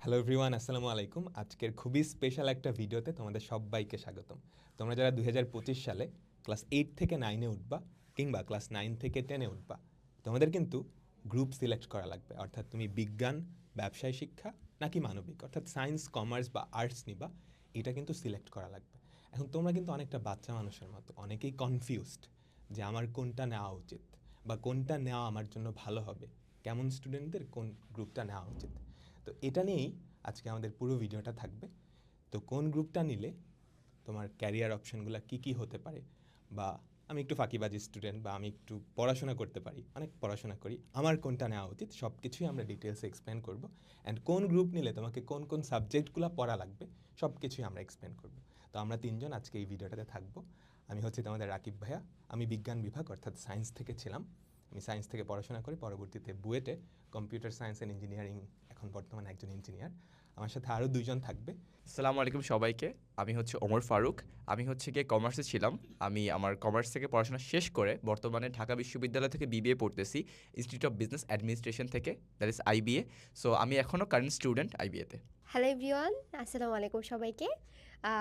Hello everyone, আসসালামু আলাইকুম। আজকের খুবই স্পেশাল একটা ভিডিওতে তোমাদের সবাইকে স্বাগতম। তোমরা যারা 2025 সালে ক্লাস 8 থেকে 9-এ উঠবা কিংবা ক্লাস 9 থেকে 10-এ উঠবা, তোমাদের কিন্তু গ্রুপ সিলেক্ট করা লাগবে। অর্থাৎ তুমি বিজ্ঞান, ব্যবসায় শিক্ষা নাকি মানবিক, অর্থাৎ সায়েন্স, কমার্স বা আর্টস নিবা, এটা কিন্তু সিলেক্ট করা লাগবে। এখন তোমরা কিন্তু অনেকটা বাচ্চা মানুষের মতো, অনেকেই কনফিউজড যে আমার কোনটা নেওয়া উচিত বা কোনটা নেওয়া আমার জন্য ভালো হবে, কেমন স্টুডেন্টদের কোন গ্রুপটা নেওয়া উচিত। তো এটা নিয়েই আজকে আমাদের পুরো ভিডিওটা থাকবে। তো কোন গ্রুপটা নিলে তোমার ক্যারিয়ার অপশনগুলো কী কী হতে পারে, বা আমি একটু ফাঁকিবাজি স্টুডেন্ট বা আমি একটু পড়াশোনা করতে পারি, অনেক পড়াশোনা করি, আমার কোনটা নেওয়া উচিত, সব কিছুই আমরা ডিটেলসে এক্সপ্লেন করব। অ্যান্ড কোন গ্রুপ নিলে তোমাকে কোন কোন সাবজেক্টগুলো পড়া লাগবে সব কিছুই আমরা এক্সপ্লেন করব। তো আমরা তিনজন আজকে এই ভিডিওটাতে থাকবো। আমি হচ্ছি তোমাদের রাকিব ভাইয়া। আমি বিজ্ঞান বিভাগ অর্থাৎ সায়েন্স থেকে ছিলাম। আমি সায়েন্স থেকে পড়াশোনা করি, পরবর্তীতে বুয়েটে কম্পিউটার সায়েন্স অ্যান্ড ইঞ্জিনিয়ারিং, এখন বর্তমানে একজন ইঞ্জিনিয়ার। আমার সাথে আরও দুইজন থাকবে। আসসালামু আলাইকুম সবাইকে। আমি হচ্ছে ওমর ফারুক। আমি হচ্ছে গিয়ে কমার্সে ছিলাম। আমি আমার কমার্স থেকে পড়াশোনা শেষ করে বর্তমানে ঢাকা বিশ্ববিদ্যালয় থেকে বিবিএ পড়তেছি, ইনস্টিটিউট অফ বিজনেস অ্যাডমিনিস্ট্রেশন থেকে, দ্যাট ইজ আইবিএ। সো আমি এখনও কারেন্ট স্টুডেন্ট আইবিএতে। হ্যালো এভরিওয়ান, আসসালামু আলাইকুম সবাইকে।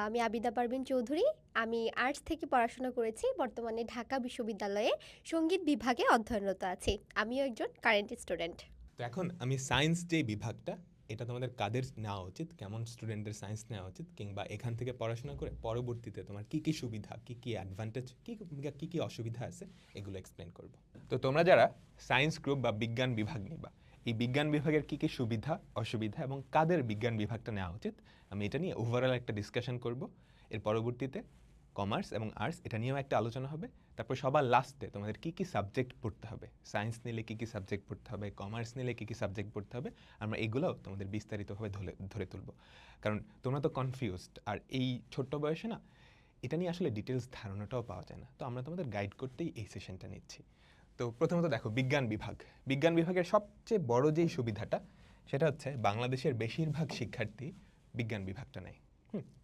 আমি আবিদা পারভিন চৌধুরী। আমি আর্টস থেকে পড়াশোনা করেছি, বর্তমানে ঢাকা বিশ্ববিদ্যালয়ে সঙ্গীত বিভাগে অধ্যয়নরত আছি। আমিও একজন কারেন্ট স্টুডেন্ট। তো এখন আমি সায়েন্স যে বিভাগটা, এটা তোমাদের কাদের নেওয়া উচিত, কেমন স্টুডেন্টদের সায়েন্স নেওয়া উচিত, কিংবা এখান থেকে পড়াশোনা করে পরবর্তীতে তোমার কী কী সুবিধা, কী কী অ্যাডভান্টেজ, কী কী অসুবিধা আছে, এগুলো এক্সপ্লেন করব। তো তোমরা যারা সায়েন্স গ্রুপ বা বিজ্ঞান বিভাগ নিবা, এই বিজ্ঞান বিভাগের কী কী সুবিধা অসুবিধা এবং কাদের বিজ্ঞান বিভাগটা নেওয়া উচিত, আমি এটা নিয়ে ওভারঅল একটা ডিসকাশন করব। এর পরবর্তীতে কমার্স এবং আর্টস এটা নিয়েও একটা আলোচনা হবে। তারপর সবার লাস্টে তোমাদের কী কী সাবজেক্ট পড়তে হবে, সায়েন্স নিলে কী কী সাবজেক্ট পড়তে হবে, কমার্স নিলে কী কী সাবজেক্ট পড়তে হবে, আমরা এগুলোও তোমাদের বিস্তারিতভাবে ধরে তুলব। কারণ তোমরা তো কনফিউজড, আর এই ছোট্ট বয়সে না এটা নিয়ে আসলে ডিটেলস ধারণাটাও পাওয়া যায় না। তো আমরা তোমাদের গাইড করতেই এই সেশনটা নিচ্ছি। তো প্রথমত দেখো, বিজ্ঞান বিভাগ। বিজ্ঞান বিভাগের সবচেয়ে বড় যেই সুবিধাটা, সেটা হচ্ছে বাংলাদেশের বেশিরভাগ শিক্ষার্থী বিজ্ঞান বিভাগটা নেয়।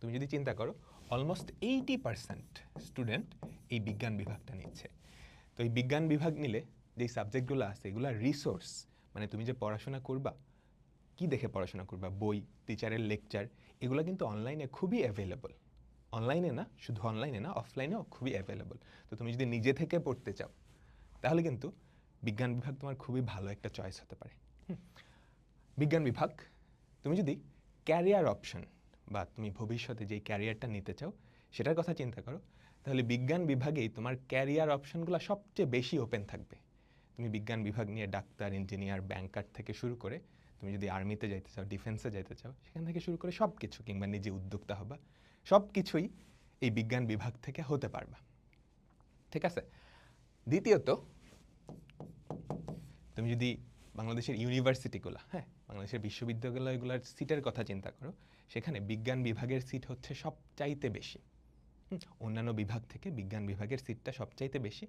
তুমি যদি চিন্তা করো, অলমোস্ট 80% স্টুডেন্ট এই বিজ্ঞান বিভাগটা নিচ্ছে। তো এই বিজ্ঞান বিভাগ নিলে যেই সাবজেক্টগুলো আছে এগুলো রিসোর্স, মানে তুমি যে পড়াশোনা করবা, কি দেখে পড়াশোনা করবা, বই, টিচারের লেকচার, এগুলো কিন্তু অনলাইনে খুবই অ্যাভেলেবল। অনলাইনে না, শুধু অনলাইনে না, অফলাইনেও খুবই অ্যাভেলেবল। তো তুমি যদি নিজে থেকে পড়তে চাও তাহলে কিন্তু বিজ্ঞান বিভাগ তোমার খুবই ভালো একটা চয়েস হতে পারে। বিজ্ঞান বিভাগ, তুমি যদি ক্যারিয়ার অপশন বা তুমি ভবিষ্যতে যেই ক্যারিয়ারটা নিতে চাও সেটার কথা চিন্তা করো, তাহলে বিজ্ঞান বিভাগেই তোমার ক্যারিয়ার অপশনগুলো সবচেয়ে বেশি ওপেন থাকবে। তুমি বিজ্ঞান বিভাগ নিয়ে ডাক্তার, ইঞ্জিনিয়ার, ব্যাংকার থেকে শুরু করে, তুমি যদি আর্মিতে যাইতে চাও, ডিফেন্সে যাইতে চাও, সেখান থেকে শুরু করে সব কিছু, কিংবা নিজে উদ্যোক্তা হবা, সব কিছুই এই বিজ্ঞান বিভাগ থেকে হতে পারবা। ঠিক আছে। দ্বিতীয়ত, তুমি যদি বাংলাদেশের ইউনিভার্সিটিগুলো, বাংলাদেশের বিশ্ববিদ্যালয়গুলোর সিটের কথা চিন্তা করো, সেখানে বিজ্ঞান বিভাগের সিট হচ্ছে সবচাইতে বেশি। অন্যান্য বিভাগ থেকে বিজ্ঞান বিভাগের সিটটা সবচাইতে বেশি।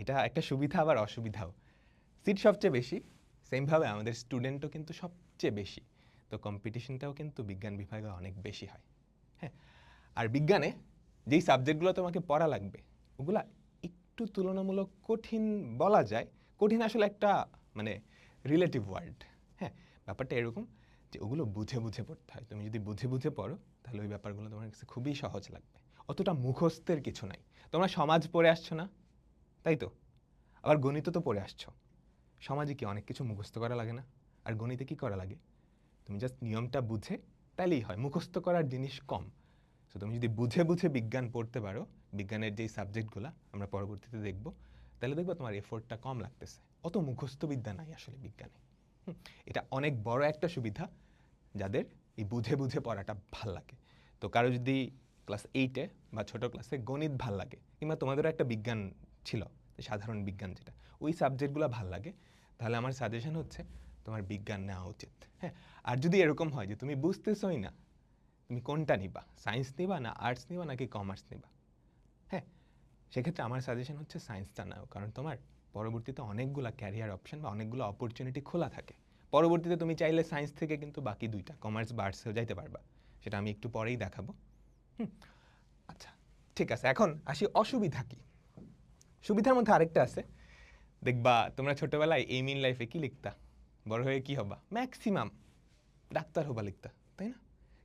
এটা একটা সুবিধা আবার অসুবিধাও। সিট সবচেয়ে বেশি, সেমভাবে আমাদের স্টুডেন্টও কিন্তু সবচেয়ে বেশি। তো কম্পিটিশনটাও কিন্তু বিজ্ঞান বিভাগে অনেক বেশি হয়। আর বিজ্ঞানে যেই সাবজেক্টগুলো তোমাকে পড়া লাগবে ওগুলা একটু তুলনামূলক কঠিন বলা যায়। কঠিন আসলে একটা মানে রিলেটিভ ওয়ার্ড। ব্যাপারটা এরকম যে ওগুলো বুঝে বুঝে পড়তে হয়। তুমি যদি বুঝে বুঝে পড়ো তাহলে ওই ব্যাপারগুলো তোমার কাছে খুবই সহজ লাগবে। অতটা মুখস্থের কিছু নাই। তোমরা সমাজ পড়ে আসছো না, তাই তো? আবার গণিত তো পড়ে আসছো। সমাজে কি অনেক কিছু মুখস্থ করা লাগে না? আর গণিতে কি করা লাগে? তুমি জাস্ট নিয়মটা বুঝে তাইলেই হয়, মুখস্থ করার জিনিস কম। তো তুমি যদি বুঝে বুঝে বিজ্ঞান পড়তে পারো, বিজ্ঞানের যেই সাবজেক্টগুলো আমরা পরবর্তীতে দেখব, তাহলে দেখবো তোমার এফোর্টটা কম লাগতেছে। অত মুখস্থ বিদ্যা নাই আসলে বিজ্ঞানে। এটা অনেক বড় একটা সুবিধা যাদের এই বুঝে বুঝে পড়াটা ভাল লাগে। তো কারো যদি ক্লাস 8-এ বা ছোটো ক্লাসে গণিত ভাল লাগে, কিংবা তোমাদেরও একটা বিজ্ঞান ছিল, সাধারণ বিজ্ঞান যেটা, ওই সাবজেক্টগুলো ভাল লাগে, তাহলে আমার সাজেশন হচ্ছে তোমার বিজ্ঞান নেওয়া উচিত। আর যদি এরকম হয় যে তুমি বুঝতেছই না তুমি কোনটা নিবা, সায়েন্স নিবা না আর্টস নিবা নাকি কমার্স নিবা, সেক্ষেত্রে আমার সাজেশন হচ্ছে সায়েন্সটা নাও। কারণ তোমার পরবর্তীতে অনেকগুলো ক্যারিয়ার অপশন বা অনেকগুলো অপরচুনিটি খোলা থাকে। পরবর্তীতে তুমি চাইলে সায়েন্স থেকে কিন্তু বাকি দুইটা কমার্স বা আর্টসেও যাইতে পারবা, সেটা আমি একটু পরেই দেখাবো। আচ্ছা, ঠিক আছে। এখন আসি অসুবিধা কি। সুবিধার মধ্যে আরেকটা আছে, দেখবা তোমরা ছোটবেলায় এইম ইন লাইফে কি লিখতা, বড় হয়ে কি হবা, ম্যাক্সিমাম ডাক্তার হবা লিখতা, তাই না?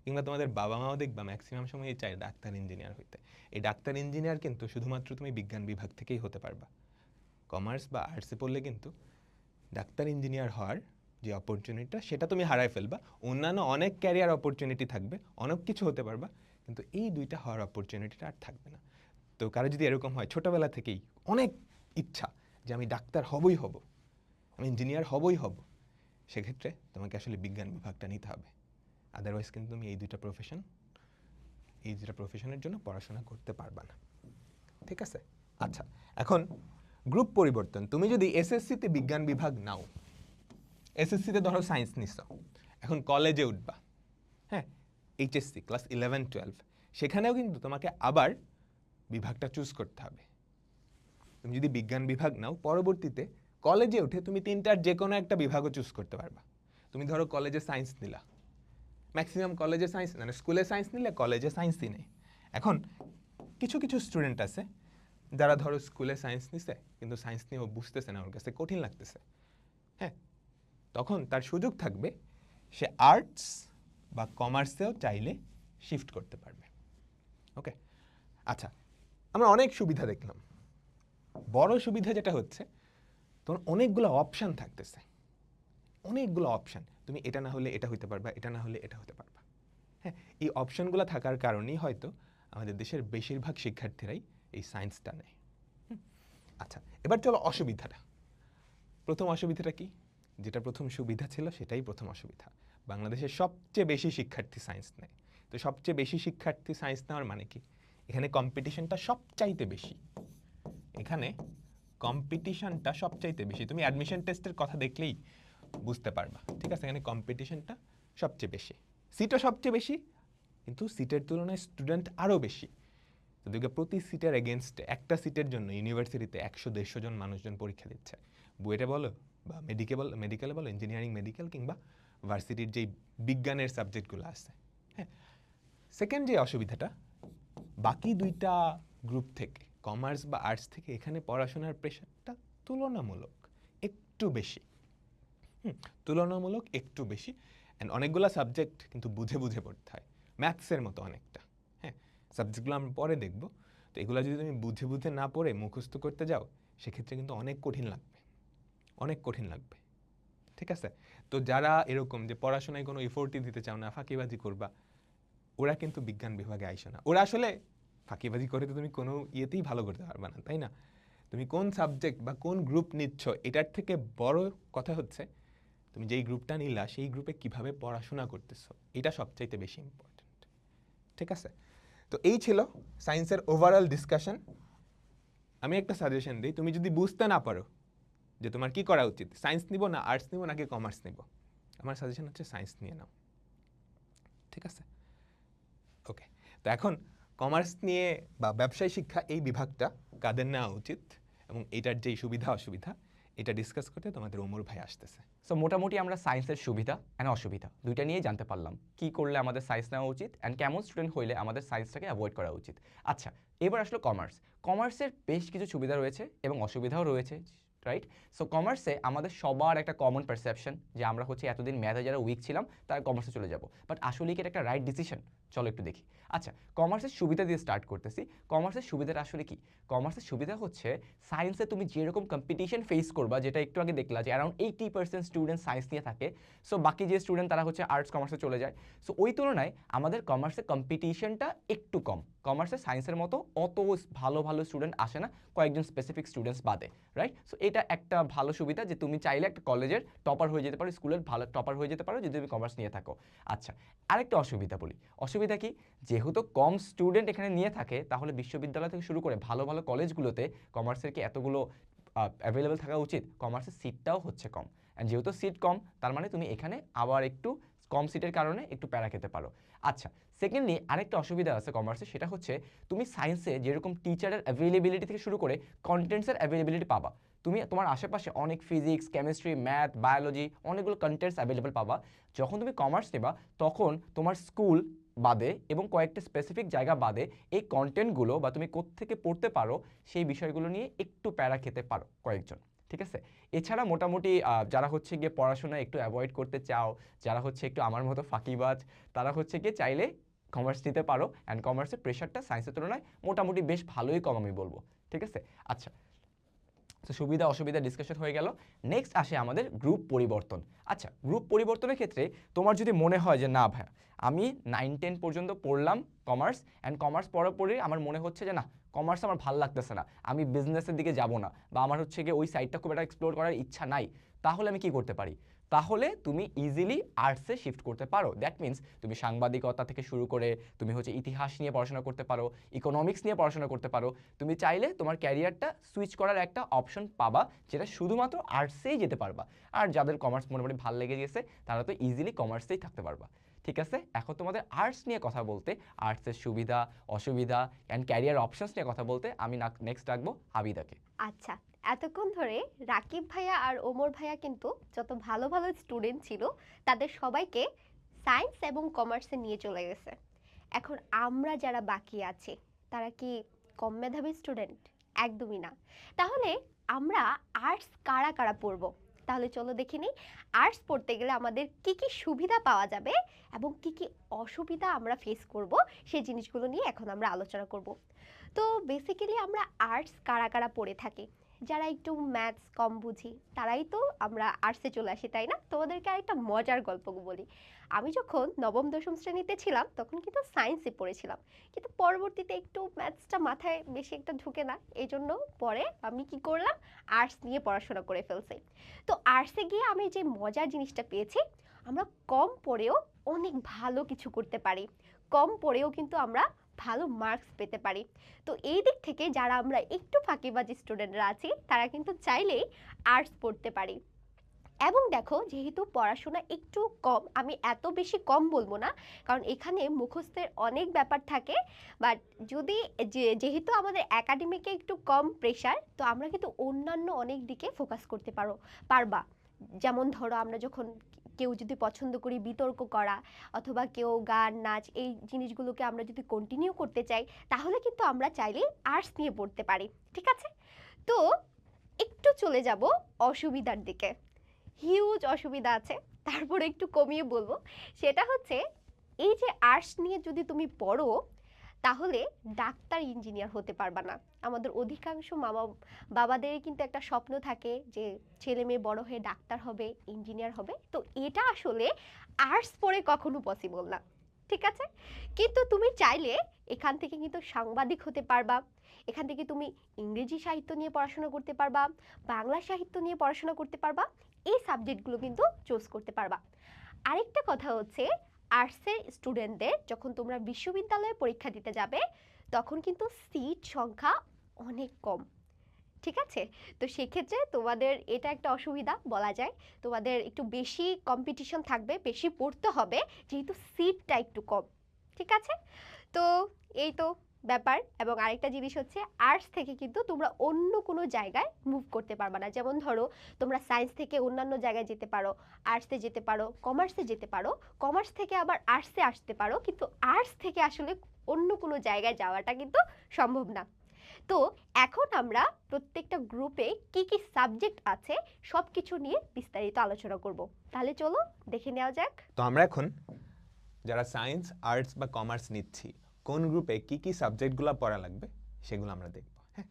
কিংবা তোমাদের বাবা মাও দেখবা ম্যাক্সিমাম সময় চায় ডাক্তার ইঞ্জিনিয়ার হইতে। এই ডাক্তার ইঞ্জিনিয়ার কিন্তু শুধুমাত্র তুমি বিজ্ঞান বিভাগ থেকেই হতে পারবা। কমার্স বা আর্টসে পড়লে কিন্তু ডাক্তার ইঞ্জিনিয়ার হওয়ার যে অপরচুনিটিটা সেটা তুমি হারায় ফেলবা। অন্যান্য অনেক ক্যারিয়ার অপরচুনিটি থাকবে, অনেক কিছু হতে পারবা, কিন্তু এই দুইটা হওয়ার অপরচুনিটিটা আর থাকবে না। তো কারো যদি এরকম হয় ছোটোবেলা থেকেই অনেক ইচ্ছা যে আমি ডাক্তার হবই হব, আমি ইঞ্জিনিয়ার হবই হব, সেক্ষেত্রে তোমাকে আসলে বিজ্ঞান বিভাগটা নিতে হবে। আদারওয়াইজ কিন্তু তুমি এই দুইটা প্রফেশনের জন্য পড়াশোনা করতে পারবা না। ঠিক আছে? আচ্ছা, এখন গ্রুপ পরিবর্তন। তুমি যদি এসএসসিতে বিজ্ঞান বিভাগ নাও, এসএসসিতে ধরো সায়েন্স নিছো, এখন কলেজে উঠবা, হ্যাঁ, এইচএসসি ক্লাস 11-12, সেখানেও কিন্তু তোমাকে আবার বিভাগটা চুজ করতে হবে। তুমি যদি বিজ্ঞান বিভাগ নাও, পরবর্তীতে কলেজে উঠে তুমি তিনটার যে কোনো একটা বিভাগও চুজ করতে পারবা। তুমি ধরো কলেজে সায়েন্স নিলা, ম্যাক্সিমাম কলেজে সায়েন্স, মানে স্কুলে সায়েন্স নিলে কলেজে সায়েন্সই নেই। এখন কিছু কিছু স্টুডেন্ট আছে যারা ধরো স্কুলে সায়েন্স নিছে কিন্তু সায়েন্স নিয়ে ও বুঝতেছে না, ওর কাছে কঠিন লাগতেছে, হ্যাঁ, তখন তার সুযোগ থাকবে সে আর্টস বা কমার্সেও চাইলে শিফট করতে পারবে। ওকে, আচ্ছা, আমরা অনেক সুবিধা দেখলাম। বড় সুবিধা যেটা হচ্ছে তোমার অনেকগুলো অপশান থাকতেছে, অনেকগুলো অপশান। তুমি এটা না হলে এটা হইতে পারবা, এটা না হলে এটা হতে পারবা। হ্যাঁ, এই অপশানগুলো থাকার কারণেই হয়তো আমাদের দেশের বেশিরভাগ শিক্ষার্থীরাই এই সায়েন্সটা নেয়। আচ্ছা, এবার চলো অসুবিধাটা। প্রথম অসুবিধাটা কি? যেটা প্রথম সুবিধা ছিল সেটাই প্রথম অসুবিধা। বাংলাদেশের সবচেয়ে বেশি শিক্ষার্থী সায়েন্স নেয়। তো সবচেয়ে বেশি শিক্ষার্থী সায়েন্স নেওয়ার মানে কি? এখানে কম্পিটিশনটা সবচাইতে বেশি। এখানে কম্পিটিশনটা সবচাইতে বেশি। তুমি অ্যাডমিশন টেস্টের কথা দেখলেই বুঝতে পারবা। ঠিক আছে, এখানে কম্পিটিশনটা সবচেয়ে বেশি, সিটও সবচেয়ে বেশি, কিন্তু সিটের তুলনায় স্টুডেন্ট আরও বেশি। তো দেখবে প্রতি সিটের এগেনস্টে একটা সিটের জন্য ইউনিভার্সিটিতে 100-150 জন মানুষজন পরীক্ষা দিচ্ছে। বুয়েটে বলো বা মেডিকেলে বলো, ইঞ্জিনিয়ারিং মেডিকেল কিংবা ভার্সিটির যেই বিজ্ঞানের সাবজেক্টগুলো আছে। হ্যাঁ, সেকেন্ড যে অসুবিধাটা, বাকি দুইটা গ্রুপ থেকে, কমার্স বা আর্টস থেকে, এখানে পড়াশোনার প্রেশারটা তুলনামূলক একটু বেশি। তুলনামূলক একটু বেশি। অ্যান্ড অনেকগুলো সাবজেক্ট কিন্তু বুঝে বুঝে পড়তে হয়, ম্যাথসের মতো অনেকটা। হ্যাঁ, সাবজেক্টগুলো আমরা পরে দেখব। তো এগুলো যদি তুমি বুঝে বুঝে না পড়ে মুখস্থ করতে যাও, সেক্ষেত্রে কিন্তু অনেক কঠিন লাগবে, অনেক কঠিন লাগবে। ঠিক আছে? তো যারা এরকম যে পড়াশোনায় কোনো এফোর্টই দিতে চাও না, ফাঁকিবাজি করবা, ওরা কিন্তু বিজ্ঞান বিভাগে আইসো না। ওরা আসলে ফাঁকিবাজি করে তো তুমি কোনো ইয়েতেই ভালো করতে পারবে না, তাই না? তুমি কোন সাবজেক্ট বা কোন গ্রুপ নিচ্ছ, এটার থেকে বড় কথা হচ্ছে তুমি যেই গ্রুপটা নিলা সেই গ্রুপে কিভাবে পড়াশোনা করতেছো, এটা সবচাইতে বেশি ইম্পর্টেন্ট। ঠিক আছে? তো এই ছিল সায়েন্সের ওভারঅল ডিসকাশন। আমি একটা সাজেশন দিই, তুমি যদি বুঝতে না পারো যে তোমার কি করা উচিত, সায়েন্স নিব না আর্টস নিব নাকি কমার্স নিব, আমার সাজেশন হচ্ছে সায়েন্স নিয়ে নাও। ঠিক আছে? ওকে, তো এখন কমার্স নিয়ে বা ব্যবসায় শিক্ষা এই বিভাগটা কাদের নেওয়া উচিত এবং এটার যেই সুবিধা অসুবিধা, এটা ডিসকাস করতে তোমাদের ওমর ভাই আসতেছে। সো মোটামুটি আমরা সায়েন্সের সুবিধা অ্যান্ড অসুবিধা দুইটা নিয়েই জানতে পারলাম। কি করলে আমাদের সায়েন্স নেওয়া উচিত অ্যান্ড কেমন স্টুডেন্ট হইলে আমাদের সায়েন্সটাকে অ্যাভয়েড করা উচিত। আচ্ছা, এবার আসলো কমার্স। কমার্সের বেশ কিছু সুবিধা রয়েছে এবং অসুবিধাও রয়েছে, রাইট? সো কমার্সে আমাদের সবার একটা কমন পারসেপশন যে আমরা হচ্ছে এতদিন ম্যাথে যারা উইক ছিলাম তারা কমার্সে চলে যাব, বাট আসলে কি এটা একটা রাইট ডিসিশন? চলো একটু দেখি। আচ্ছা, কমার্সের সুবিধা দিয়ে স্টার্ট করতেছি। কমার্সের সুবিধাটা আসলে কি? কমার্সের সুবিধা হচ্ছে সায়েন্সে তুমি যেরকম কম্পিটিশন ফেস করবা, যেটা একটু আগে দেখলা যে অ্যারাউন্ড 80% স্টুডেন্ট সায়েন্স নিয়ে থাকে, সো বাকি যে স্টুডেন্ট তারা হচ্ছে আর্টস কমার্সে চলে যায়। সো ওই তুলনায় আমাদের কমার্সে কম্পিটিশনটা একটু কম। কমার্সে সায়েন্সের মতো অত ভালো ভালো স্টুডেন্ট আসে না, কয়েকজন স্পেসিফিক স্টুডেন্টস বাদে, রাইট? সো এটা একটা ভালো সুবিধা যে তুমি চাইলে একটা কলেজের টপার হয়ে যেতে পারো, স্কুলের ভালো টপার হয়ে যেতে পারো যদি তুমি কমার্স নিয়ে থাকো। আচ্ছা, আরেকটা অসুবিধা বলি। অসুবিধা কি? যেহেতু কম স্টুডেন্ট এখানে নিয়ে থাকে, তাহলে বিশ্ববিদ্যালয় থেকে শুরু করে ভালো ভালো কলেজগুলোতে কমার্সের কি এতগুলো অ্যাভেলেবেল থাকা উচিত? কমার্সের সিটটাও হচ্ছে কম, অ্যান্ড যেহেতু সিট কম তার মানে তুমি এখানে আবার একটু কম সিটের কারণে একটু প্যারা খেতে পারো। আচ্ছা, সেকেন্ডলি আরেকটা অসুবিধা আছে কমার্সে, সেটা হচ্ছে তুমি সায়েন্সে যেরকম টিচারের অ্যাভেলেবিলিটি থেকে শুরু করে কন্টেন্টসের অ্যাভেলেবিলিটি পাবা। তুমি তোমার আশেপাশে অনেক ফিজিক্স, কেমিস্ট্রি, ম্যাথ, বায়োলজি অনেকগুলো কন্টেন্টস অ্যাভেলেবেল পাবা। যখন তুমি কমার্স নেবা তখন তোমার স্কুল বাদে এবং কয়েকটা স্পেসিফিক জায়গা বাদে এই কন্টেন্টগুলো বা তুমি কোত্থেকে পড়তে পারো সেই বিষয়গুলো নিয়ে একটু প্যারা খেতে পারো কয়েকজন। ঠিক আছে। এছাড়া মোটামুটি যারা হচ্ছে গিয়ে পড়াশোনা একটু অ্যাভয়েড করতে চাও, যারা হচ্ছে একটু আমার মতো ফাঁকিবাজ, তারা হচ্ছে গিয়ে চাইলে কমার্স নিতে পারো। অ্যান্ড কমার্সের প্রেশারটা সায়েন্সের তুলনায় মোটামুটি বেশ ভালোই কম আমি বলবো। ঠিক আছে, আচ্ছা, তো সুবিধা অসুবিধা ডিসকাশন হয়ে গেল। নেক্সট আসে আমাদের গ্রুপ পরিবর্তন। আচ্ছা, গ্রুপ পরিবর্তনের ক্ষেত্রে তোমার যদি মনে হয় যে না ভাইয়া আমি 9-10 পর্যন্ত পড়লাম কমার্স, অ্যান্ড কমার্স পড়ার পরে আমার মনে হচ্ছে যে না কমার্স আমার ভালো লাগতেছে না, আমি বিজনেসের দিকে যাব না, বা আমার হচ্ছে গিয়ে ওই সাইডটা খুব একটা এক্সপ্লোর করার ইচ্ছা নাই, তাহলে আমি কি করতে পারি? তাহলে তুমি ইজিলি আর্টসে শিফট করতে পারো। দ্যাট মিনস তুমি সাংবাদিকতা থেকে শুরু করে তুমি হচ্ছে ইতিহাস নিয়ে পড়াশোনা করতে পারো, ইকোনমিক্স নিয়ে পড়াশোনা করতে পারো। তুমি চাইলে তোমার ক্যারিয়ারটা সুইচ করার একটা অপশন পাবা, যেটা শুধুমাত্র আর্টসেই যেতে পারবা। আর যাদের কমার্স মোটামুটি ভালো লেগে গেছে তারা তো ইজিলি কমার্সেই থাকতে পারবা। ঠিক আছে, এখন তোমাদের আর্টস নিয়ে কথা বলতে, আর্টসের সুবিধা অসুবিধা অ্যান্ড ক্যারিয়ার অপশনস নিয়ে কথা বলতে আমি নেক্সট রাখবো আবিদাকে। আচ্ছা, এতক্ষণ ধরে রাকিব ভাইয়া আর ওমর ভাইয়া কিন্তু যত ভালো ভালো স্টুডেন্ট ছিল তাদের সবাইকে সায়েন্স এবং কমার্সে নিয়ে চলে গেছে। এখন আমরা যারা বাকি আছি তারা কি কম মেধাবী স্টুডেন্ট? একদমই না। তাহলে আমরা আর্টস কারা কারা পড়বো? তাহলে চলো দেখে নিই আর্টস পড়তে গেলে আমাদের কি কি সুবিধা পাওয়া যাবে এবং কি কি অসুবিধা আমরা ফেস করব, সেই জিনিসগুলো নিয়ে এখন আমরা আলোচনা করব। তো বেসিক্যালি আমরা আর্টস কারা কারা পড়ে থাকি? যারা একটু ম্যাথস কম বুঝি তারাই তো আমরা আর্টসে চলে আসি, তাই না? তোমাদেরকে আরেকটা মজার গল্প বলি। আমি যখন নবম দশম শ্রেণীতে ছিলাম তখন কিন্তু সায়েন্সে পড়েছিলাম, কিন্তু পরবর্তীতে একটু ম্যাথসটা মাথায় বেশি একটা ঢুকে না, এই জন্য পরে আমি কি করলাম, আর্টস নিয়ে পড়াশোনা করে ফেলছি। তো আর্টসে গিয়ে আমি যে মজার জিনিসটা পেয়েছি, আমরা কম পড়েও অনেক ভালো কিছু করতে পারি, কম পড়েও কিন্তু আমরা ভালো মার্কস পেতে পারি। তো এই দিক থেকে যারা আমরা একটু ফাঁকিবাজি স্টুডেন্টরা আছি তারা কিন্তু চাইলেই আর্টস পড়তে পারি। এবং দেখো, যেহেতু পড়াশোনা একটু কম, আমি এত বেশি কম বলবো না, কারণ এখানে মুখস্থের অনেক ব্যাপার থাকে, বাট যদি যেহেতু আমাদের একাডেমিকে একটু কম প্রেশার, তো আমরা কিন্তু অন্যান্য অনেক দিকে ফোকাস করতে পারবা। যেমন ধরো, আমরা যখন কেউ যদি পছন্দ করি বিতর্ক করা, অথবা কেউ গান নাচ, এই জিনিসগুলোকে আমরা যদি কন্টিনিউ করতে চাই, তাহলে কিন্তু আমরা চাইলে আর্টস নিয়ে পড়তে পারি। ঠিক আছে, তো একটু চলে যাব অসুবিধার দিকে। হিউজ অসুবিধা আছে, তারপরে একটু কমিয়ে বলবো। সেটা হচ্ছে, এই যে আর্টস নিয়ে যদি তুমি পড়ো, তাহলে ডাক্তার ইঞ্জিনিয়ার হতে পারবা না। আমাদের অধিকাংশ বাবাদেরই কিন্তু একটা স্বপ্ন থাকে যে ছেলে মেয়ে বড় হয়ে ডাক্তার হবে, ইঞ্জিনিয়ার হবে। তো এটা আসলে আর্টস পড়ে কখনো পসিবল না। ঠিক আছে, কিন্তু তুমি চাইলে এখান থেকে কিন্তু সাংবাদিক হতে পারবা, এখান থেকে তুমি ইংরেজি সাহিত্য নিয়ে পড়াশোনা করতে পারবা, বাংলা সাহিত্য নিয়ে পড়াশোনা করতে পারবা, এই সাবজেক্টগুলো কিন্তু চুজ করতে পারবা। আরেকটা কথা হচ্ছে, আর্টসের স্টুডেন্টদের যখন তোমরা বিশ্ববিদ্যালয়ে পরীক্ষা দিতে যাবে, তখন কিন্তু সিট সংখ্যা অনেক কম। ঠিক আছে, তো সেক্ষেত্রে তোমাদের এটা একটা অসুবিধা বলা যায়, তোমাদের একটু বেশি কম্পিটিশন থাকবে, বেশি পড়তে হবে, যেহেতু সিটটা একটু কম। ঠিক আছে, তো এই তো ব্যাপার। এবং আরেকটা জিনিস হচ্ছে, আর্টস থেকে কিন্তু তোমরা অন্য কোনো জায়গায় মুভ করতে পারবে না। যেমন ধরো, তোমরা সায়েন্স থেকে অন্যান্য জায়গায় যেতে পারো, আর্টসে যেতে পারো, কমার্সে যেতে পারো, কমার্স থেকে আবার আর্টসে আসতে পারো, কিন্তু আর্টস থেকে আসলে অন্য কোনো জায়গায় যাওয়াটা কিন্তু সম্ভব না। তো এখন আমরা প্রত্যেকটা গ্রুপে কি কি সাবজেক্ট আছে সব কিছু নিয়ে বিস্তারিত আলোচনা করব। তাহলে চলো দেখে নেওয়া যাক। তো আমরা এখন যারা সায়েন্স আর্টস বা কমার্স নিচ্ছি, কোন গ্রুপে কি কি সাবজেক্টগুলো পড়া লাগবে সেগুলো আমরা দেখব। হ্যাঁ,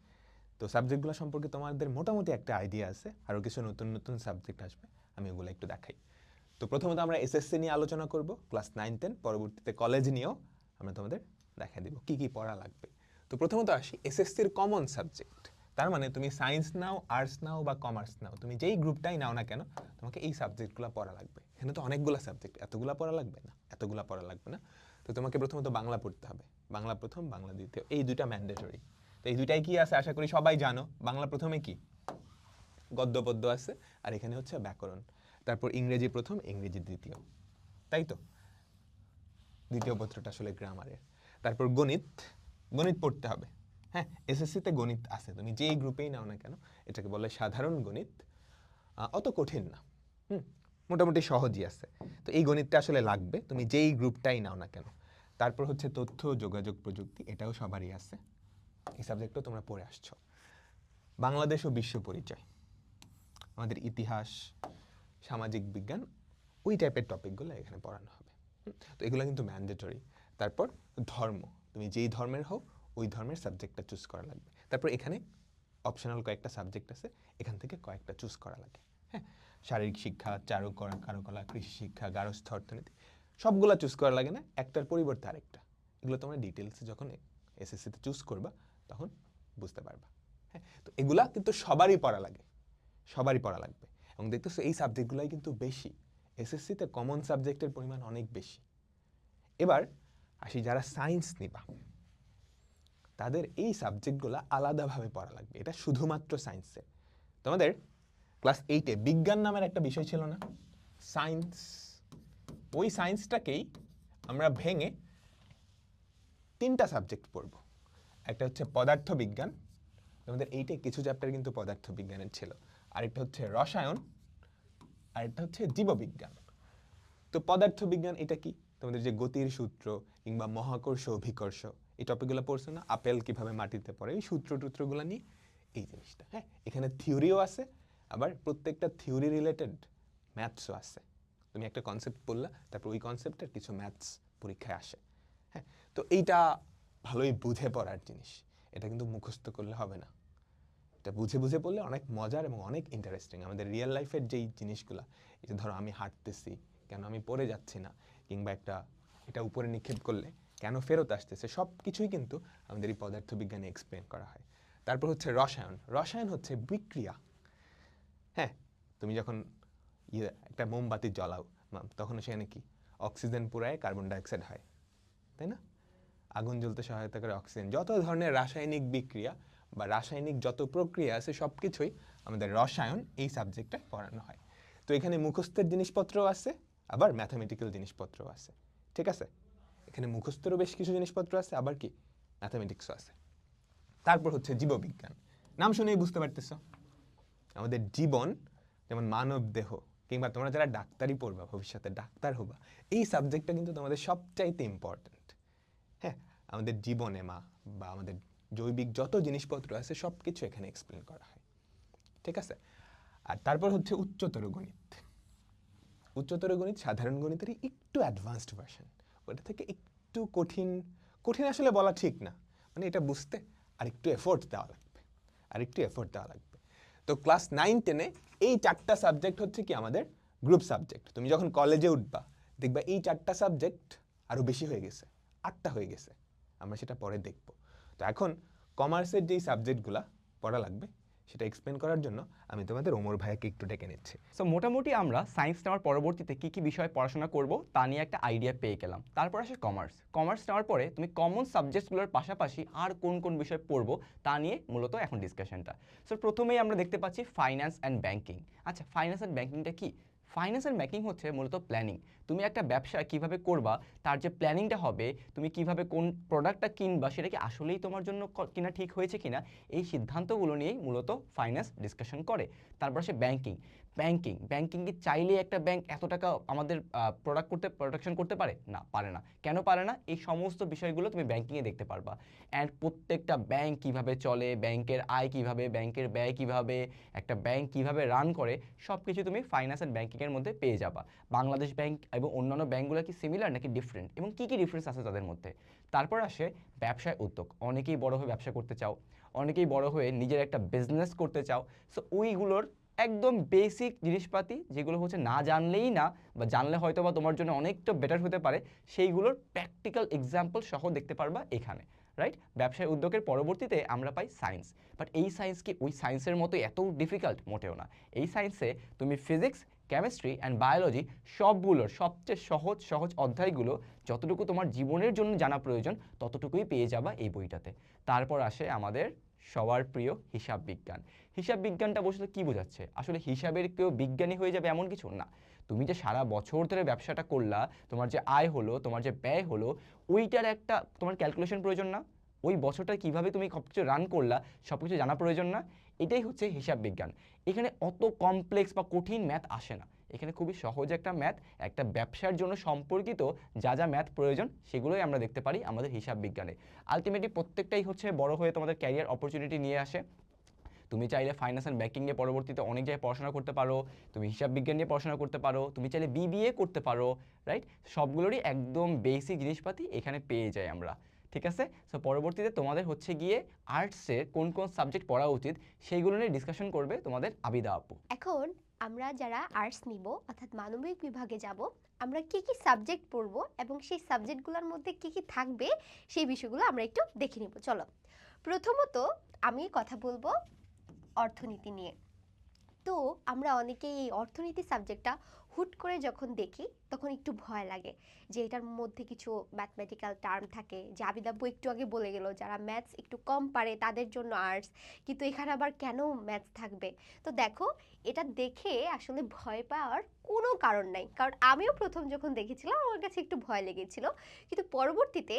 তো সাবজেক্টগুলো সম্পর্কে তোমাদের মোটামুটি একটা আইডিয়া আছে, আরও কিছু নতুন নতুন সাবজেক্ট আসবে, আমি ওগুলো একটু দেখাই। তো প্রথমত আমরা এসএসসি নিয়ে আলোচনা করব, ক্লাস 9-10, পরবর্তীতে কলেজ নিয়েও আমরা তোমাদের দেখা দিব কি কি পড়া লাগবে। তো প্রথমত আসি এসএসসির কমন সাবজেক্ট। তার মানে তুমি সায়েন্স নাও, আর্টস নাও বা কমার্স নাও, তুমি যেই গ্রুপটাই নাও না কেন, তোমাকে এই সাবজেক্টগুলো পড়া লাগবে। এখানে তো অনেকগুলো সাবজেক্ট, এতগুলো পড়া লাগবে না, এতগুলো পড়া লাগবে না। তো তোমাকে প্রথমত বাংলা পড়তে হবে, বাংলা প্রথম, বাংলা দ্বিতীয়, এই দুইটা ম্যান্ডেটরি। তো এই দুইটাই কি আছে আশা করি সবাই জানো। বাংলা প্রথমে কি গদ্য পদ্য আছে, আর এখানে হচ্ছে ব্যাকরণ। তারপর ইংরেজি প্রথম, ইংরেজি দ্বিতীয়, তাই তো? দ্বিতীয় পত্রটা আসলে গ্রামারের। তারপর গণিত, গণিত পড়তে হবে। হ্যাঁ, এসএসসিতে গণিত আছে, তুমি যেই গ্রুপেই নাও না কেন, এটাকে বলে সাধারণ গণিত, অত কঠিন না, মোটামুটি সহজই আছে। তো এই গণিতটা আসলে লাগবে তুমি যেই গ্রুপটাই নাও না কেন। তারপর হচ্ছে তথ্য যোগাযোগ প্রযুক্তি, এটাও সবারই আছে, এই সাবজেক্টও তোমরা পড়ে আসছো। বাংলাদেশ ও বিশ্ব পরিচয়, আমাদের ইতিহাস, সামাজিক বিজ্ঞান, ওই টাইপের টপিকগুলো এখানে পড়ানো হবে। তো এগুলো কিন্তু ম্যান্ডেটরি। তারপর ধর্ম, তুমি যেই ধর্মের হও ওই ধর্মের সাবজেক্টটা চুজ করা লাগবে। তারপর এখানে অপশনাল কয়েকটা সাবজেক্ট আছে, এখান থেকে কয়েকটা চুজ করা লাগে। হ্যাঁ, শারীরিক শিক্ষা, কারুকলা, কৃষি শিক্ষা, গার্হস্থ্য অর্থনীতি, সবগুলা চুজ করা লাগে না, একটার পরিবর্তে আরেকটা। এগুলো তোমরা ডিটেলসে যখন এসএসসিতে চুজ করবা তখন বুঝতে পারবা। হ্যাঁ, তো এগুলা কিন্তু সবারই পড়া লাগে, সবারই পড়া লাগবে। এবং দেখতেছো এই সাবজেক্টগুলাই কিন্তু বেশি, এসএসসিতে কমন সাবজেক্টের পরিমাণ অনেক বেশি। এবার আসি যারা সায়েন্স নিবা, তাদের এই সাবজেক্টগুলো আলাদাভাবে পড়া লাগবে। এটা শুধুমাত্র সায়েন্সে। তোমাদের ক্লাস 8-এ বিজ্ঞান নামের একটা বিষয় ছিল না, সায়েন্স। ওই সায়েন্সটাকেই আমরা ভেঙে 3টা সাবজেক্ট পড়ব। একটা হচ্ছে পদার্থ বিজ্ঞান, তোমাদের 8-এ কিছু চ্যাপ্টার কিন্তু পদার্থ বিজ্ঞানের ছিল। আরেকটা হচ্ছে রসায়ন, আরেকটা হচ্ছে জীববিজ্ঞান। তো পদার্থ বিজ্ঞান এটা কি? তোমাদের যে গতির সূত্র কিংবা মহাকর্ষ অভিকর্ষ, এই টপিকগুলো পড়ছো না, আপেল কিভাবে মাটিতে পড়ে, এই সূত্র টুত্রগুলো নিয়ে এই জিনিসটা। হ্যাঁ, এখানে থিওরিও আছে, আবার প্রত্যেকটা থিওরি রিলেটেড ম্যাথসও আছে। তুমি একটা কনসেপ্ট পড়লা, তারপর ওই কনসেপ্টের কিছু ম্যাথস পরীক্ষায় আসে। হ্যাঁ, তো এইটা ভালোই বুঝে পড়ার জিনিস, এটা কিন্তু মুখস্থ করলে হবে না। এটা বুঝে বুঝে পড়লে অনেক মজার এবং অনেক ইন্টারেস্টিং। আমাদের রিয়েল লাইফের যেই জিনিসগুলো, এই যে ধরো আমি হাঁটতেছি, কেন আমি পড়ে যাচ্ছি না, কিংবা এটা উপরে নিক্ষেপ করলে কেন ফেরত আসতেছে, সব কিছুই কিন্তু আমাদের এই পদার্থবিজ্ঞানে এক্সপ্লেন করা হয়। তারপর হচ্ছে রসায়ন। রসায়ন হচ্ছে বিক্রিয়া। হ্যাঁ, তুমি যখন একটা মোমবাতি জ্বালাও, তখন সেখানে কি অক্সিজেন পুরায় কার্বন ডাইঅক্সাইড হয়, তাই না? আগুন জ্বলতে সহায়তা করে অক্সিজেন। যত ধরনের রাসায়নিক বিক্রিয়া বা রাসায়নিক যত প্রক্রিয়া আছে সব কিছুই আমাদের রসায়ন এই সাবজেক্টে পড়ানো হয়। তো এখানে মুখস্থের জিনিসপত্রও আছে, আবার ম্যাথামেটিক্যাল জিনিসপত্রও আছে। ঠিক আছে, এখানে মুখস্থেরও বেশ কিছু জিনিসপত্র আছে, আবার কি ম্যাথামেটিক্সও আছে। তারপর হচ্ছে জীববিজ্ঞান। নাম শুনেই বুঝতে পারতেছ, আমাদের জীবন, যেমন মানব দেহ, কিংবা তোমরা যারা ডাক্তারি পড়বা, ভবিষ্যতে ডাক্তার হবা, এই সাবজেক্টটা কিন্তু তোমাদের সবচাইতে ইম্পর্টেন্ট। হ্যাঁ, আমাদের জীবনে বা আমাদের জৈবিক যত জিনিসপত্র আছে সব কিছু এখানে এক্সপ্লেন করা হয়। ঠিক আছে, আর তারপর হচ্ছে উচ্চতর গণিত। উচ্চতর গণিত সাধারণ গণিতেরই একটু অ্যাডভান্সড ভার্সন, ওটা থেকে একটু কঠিন। কঠিন আসলে বলা ঠিক না, মানে এটা বুঝতে আরেকটু এফোর্ট দেওয়া লাগবে। তো ক্লাস 9-10-এ এই 4টা সাবজেক্ট হচ্ছে কি আমাদের গ্রুপ সাবজেক্ট। তুমি যখন কলেজে উঠবা দেখবা এই 4টা সাবজেক্ট আরও বেশি হয়ে গেছে, 8টা হয়ে গেছে। আমরা সেটা পরে দেখব। তো এখন কমার্সের যেই সাবজেক্টগুলো পড়া লাগবে সেটা এক্সপ্লেন করার জন্য আমি তোমাদের ওমর ভাইয়াকে একটু ডেকে নিচ্ছি। সো মোটামুটি আমরা সায়েন্স নেওয়ার পরবর্তীতে কী কী বিষয়ে পড়াশোনা করব তা নিয়ে একটা আইডিয়া পেয়ে গেলাম। তারপর আসে কমার্স। কমার্স নেওয়ার পরে তুমি কমন সাবজেক্টসগুলোর পাশাপাশি আর কোন কোন বিষয় পড়বো তা নিয়ে মূলত এখন ডিসকাশনটা। সো প্রথমেই আমরা দেখতে পাচ্ছি ফাইন্যান্স অ্যান্ড ব্যাংকিং। আচ্ছা, ফাইন্যান্স অ্যান্ড ব্যাংকিংটা কি? ফাইন্যান্স অ্যান্ড ব্যাংকিং হচ্ছে মূলত প্ল্যানিং। তুমি একটা ব্যবসা কিভাবে করবা, তার যে প্ল্যানিংটা হবে, তুমি কিভাবে কোন প্রোডাক্টটা কিনবা, সেটা কি আসলেই তোমার জন্য কিনা ঠিক হয়েছে কিনা, এই সিদ্ধান্তগুলো নিয়েই মূলত ফাইন্যান্স ডিসকাশন করে। তারপর আসে ব্যাংকিং। ব্যাংকিং কি চাইলে একটা ব্যাংক এত টাকা আমাদের প্রোডাকশন করতে পারে? না, পারে না। কেন পারে না? এই সমস্ত বিষয়গুলো তুমি ব্যাংকিংয়ে দেখতে পারবা। অ্যান্ড প্রত্যেকটা ব্যাংক কিভাবে চলে, ব্যাংকের আয় কিভাবে, ব্যাংকের ব্যয় কিভাবে, একটা ব্যাংক কিভাবে রান করে, সব কিছু তুমি ফাইন্যান্স অ্যান্ড ব্যাংকিংয়ের মধ্যে পেয়ে যাবা। বাংলাদেশ ব্যাংক এবং অন্যান্য ব্যাংকগুলো কি সিমিলার নাকি ডিফারেন্ট, এবং কী কী ডিফারেন্স আছে তাদের মধ্যে। তারপর আসে ব্যবসায় উদ্যোগ। অনেকেই বড় হয়ে ব্যবসা করতে চাও, অনেকেই বড় হয়ে নিজের একটা বিজনেস করতে চাও। সো ওইগুলোর একদম বেসিক জিনিসপাতি, যেগুলো হচ্ছে না জানলেই না, বা জানলে হয়তো বা তোমার জন্য অনেকটা বেটার হতে পারে, সেইগুলোর প্র্যাকটিক্যাল এক্সাম্পল সহ দেখতে পারবা এখানে, রাইট? ব্যবসায় উদ্যোগের পরবর্তীতে আমরা পাই সায়েন্স। বাট এই সায়েন্স কি ওই সায়েন্সের মতো এত ডিফিকাল্ট? মোটেও না। এই সায়েন্সে তুমি ফিজিক্স, কেমিস্ট্রি অ্যান্ড বায়োলজি সবগুলোর সবচেয়ে সহজ অধ্যায়গুলো যতটুকু তোমার জীবনের জন্য জানা প্রয়োজন ততটুকুই পেয়ে যাবা এই বইটাতে। তারপর আসে আমাদের সবার প্রিয় হিসাব বিজ্ঞান। হিসাব বিজ্ঞানটা বসে কি বোঝাচ্ছে? আসলে হিসাবের কেউ বিজ্ঞানী হয়ে যাবে এমন কিছু না। তুমি যে সারা বছর ধরে ব্যবসাটা করলা, তোমার যে আয় হলো, তোমার যে ব্যয় হলো, ওইটার একটা তোমার ক্যালকুলেশন প্রয়োজন না? ওই বছরটা কিভাবে তুমি সব কিছু রান করলা, সব কিছু জানা প্রয়োজন না? এটাই হচ্ছে হিসাব বিজ্ঞান। এখানে অত কমপ্লেক্স বা কঠিন ম্যাথ আসে না। এখানে খুবই সহজ একটা ম্যাথ, একটা ব্যবসার জন্য সম্পর্কিত যা যা ম্যাথ প্রয়োজন সেগুলোই আমরা দেখতে পারি আমাদের হিসাব বিজ্ঞানে। আলটিমেটলি প্রত্যেকটাই হচ্ছে বড় হয়ে তোমাদের ক্যারিয়ার অপরচুনিটি নিয়ে আসে। তুমি চাইলে ফাইন্যান্স অ্যান্ড ব্যাংকিং নিয়ে পরবর্তীতে অনেক জায়গায় পড়াশোনা করতে পারো, তুমি হিসাব বিজ্ঞান নিয়ে পড়াশোনা করতে পারো, তুমি চাইলে বিবিএ করতে পারো, রাইট? সবগুলোরই একদম বেসিক জিনিসপাতি এখানে পেয়ে যাই আমরা, ঠিক আছে? সো পরবর্তীতে তোমাদের হচ্ছে গিয়ে আর্টসের কোন কোন সাবজেক্ট পড়া উচিত সেইগুলো নিয়ে ডিসকাশন করবে তোমাদের আবিদা আপু। এখন আমরা যারা আর্টস নিব অর্থাৎ মানবিক বিভাগে যাব, আমরা কি কি সাবজেক্ট পড়ব এবং সেই সাবজেক্টগুলোর মধ্যে কি কি থাকবে সেই বিষয়গুলো আমরা একটু দেখে নিব। চলো, প্রথমত আমি কথা বলবো অর্থনীতি নিয়ে। তো আমরা অনেকেই এই অর্থনীতি সাবজেক্টটা হুট করে যখন দেখি তখন একটু ভয় লাগে যে এটার মধ্যে কিছু ম্যাথমেটিক্যাল টার্ম থাকে, যে আবিদাব্বু একটু আগে বলে গেল যারা ম্যাথস একটু কম পারে তাদের জন্য আর্টস, কিন্তু এখানে আবার কেন ম্যাথস থাকবে? তো দেখো, এটা দেখে আসলে ভয় পাওয়ার কোনো কারণ নাই, কারণ আমিও প্রথম যখন দেখেছিলাম আমার কাছে একটু ভয় লেগেছিল, কিন্তু পরবর্তীতে